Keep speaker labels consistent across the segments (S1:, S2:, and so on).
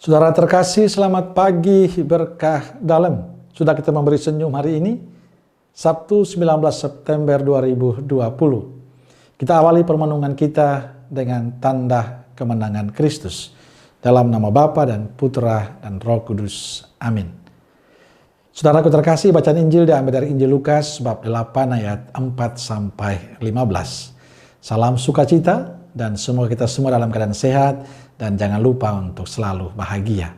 S1: Saudara terkasih, selamat pagi berkah dalam. Sudah kita memberi senyum hari ini, Sabtu 19 September 2020. Kita awali permenungan kita dengan tanda kemenangan Kristus. Dalam nama Bapa dan Putra dan Roh Kudus. Amin. Saudaraku terkasih, bacaan Injil diambil dari Injil Lukas bab 8 ayat 4-15. Salam sukacita dan semoga kita semua dalam keadaan sehat dan jangan lupa untuk selalu bahagia.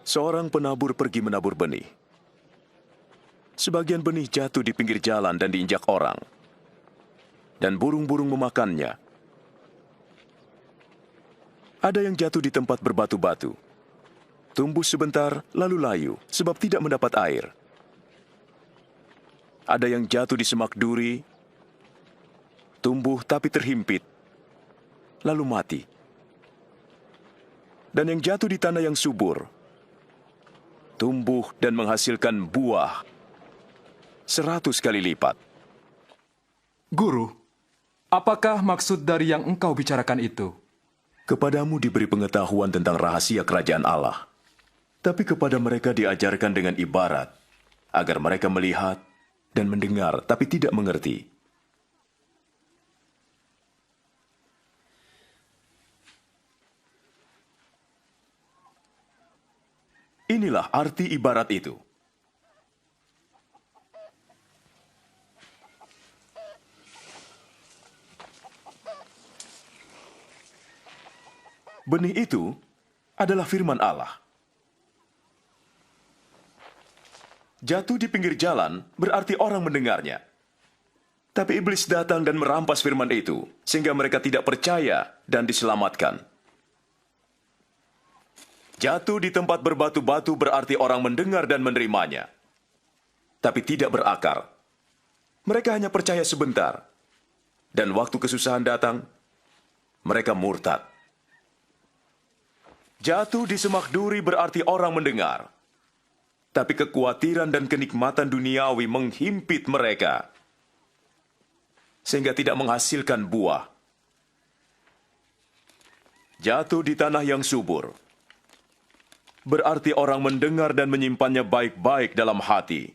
S2: Seorang penabur pergi menabur benih. Sebagian benih jatuh di pinggir jalan dan diinjak orang, dan burung-burung memakannya. Ada yang jatuh di tempat berbatu-batu, tumbuh sebentar lalu layu sebab tidak mendapat air. Ada yang jatuh di semak duri, tumbuh tapi terhimpit, lalu mati. Dan yang jatuh di tanah yang subur, tumbuh dan menghasilkan buah 100 kali lipat.
S3: Guru, apakah maksud dari yang engkau bicarakan itu?
S2: Kepadamu diberi pengetahuan tentang rahasia kerajaan Allah, tapi kepada mereka diajarkan dengan ibarat, agar mereka melihat dan mendengar tapi tidak mengerti. Inilah arti ibarat itu. Benih itu adalah firman Allah. Jatuh di pinggir jalan berarti orang mendengarnya. Tapi iblis datang dan merampas firman itu, sehingga mereka tidak percaya dan diselamatkan. Jatuh di tempat berbatu-batu berarti orang mendengar dan menerimanya, tapi tidak berakar. Mereka hanya percaya sebentar, dan waktu kesusahan datang, mereka murtad. Jatuh di semak duri berarti orang mendengar, tapi kekhawatiran dan kenikmatan duniawi menghimpit mereka, sehingga tidak menghasilkan buah. Jatuh di tanah yang subur berarti orang mendengar dan menyimpannya baik-baik dalam hati.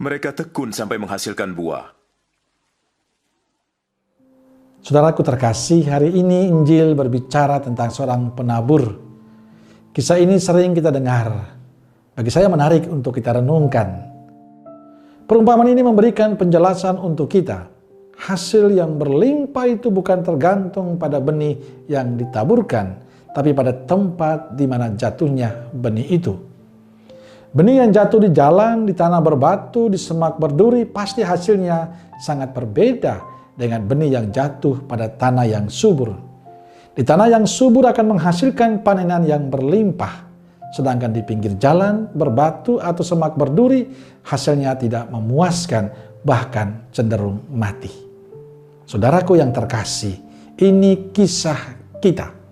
S2: Mereka tekun sampai menghasilkan buah.
S1: Saudaraku terkasih, hari ini Injil berbicara tentang seorang penabur. Kisah ini sering kita dengar. Bagi saya menarik untuk kita renungkan. Perumpamaan ini memberikan penjelasan untuk kita. Hasil yang berlimpah itu bukan tergantung pada benih yang ditaburkan, tapi pada tempat di mana jatuhnya benih itu. Benih yang jatuh di jalan, di tanah berbatu, di semak berduri, pasti hasilnya sangat berbeda dengan benih yang jatuh pada tanah yang subur. Di tanah yang subur akan menghasilkan panenan yang berlimpah, sedangkan di pinggir jalan, berbatu, atau semak berduri, hasilnya tidak memuaskan, bahkan cenderung mati. Saudaraku yang terkasih, ini kisah kita.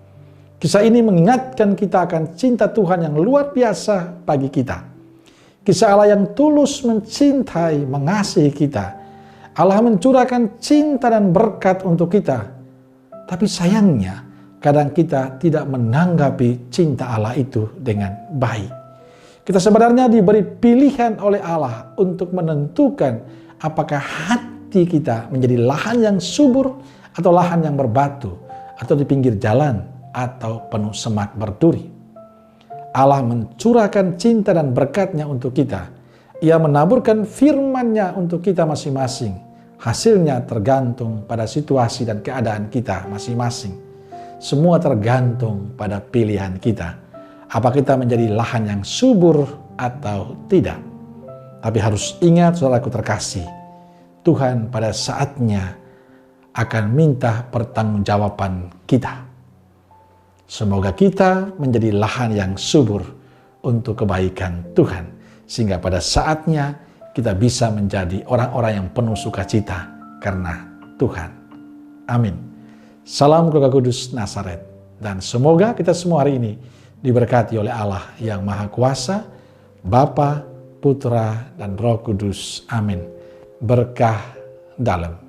S1: Kisah ini mengingatkan kita akan cinta Tuhan yang luar biasa bagi kita. Kisah Allah yang tulus mencintai, mengasihi kita. Allah mencurahkan cinta dan berkat untuk kita. Tapi sayangnya, kadang kita tidak menanggapi cinta Allah itu dengan baik. Kita sebenarnya diberi pilihan oleh Allah untuk menentukan apakah hati kita menjadi lahan yang subur atau lahan yang berbatu, atau di pinggir jalan, atau penuh semak berduri. Allah mencurahkan cinta dan berkat-Nya untuk kita. Ia menaburkan firman-Nya untuk kita masing-masing. Hasilnya tergantung pada situasi dan keadaan kita masing-masing. Semua tergantung pada pilihan kita. Apa kita menjadi lahan yang subur atau tidak. Tapi harus ingat, saudaraku terkasih, Tuhan pada saatnya akan minta pertanggungjawaban kita. Semoga kita menjadi lahan yang subur untuk kebaikan Tuhan. Sehingga pada saatnya kita bisa menjadi orang-orang yang penuh sukacita karena Tuhan. Amin. Salam keluarga kudus Nazaret. Dan semoga kita semua hari ini diberkati oleh Allah yang Maha Kuasa, Bapa, Putra, dan Roh Kudus. Amin. Berkah dalam.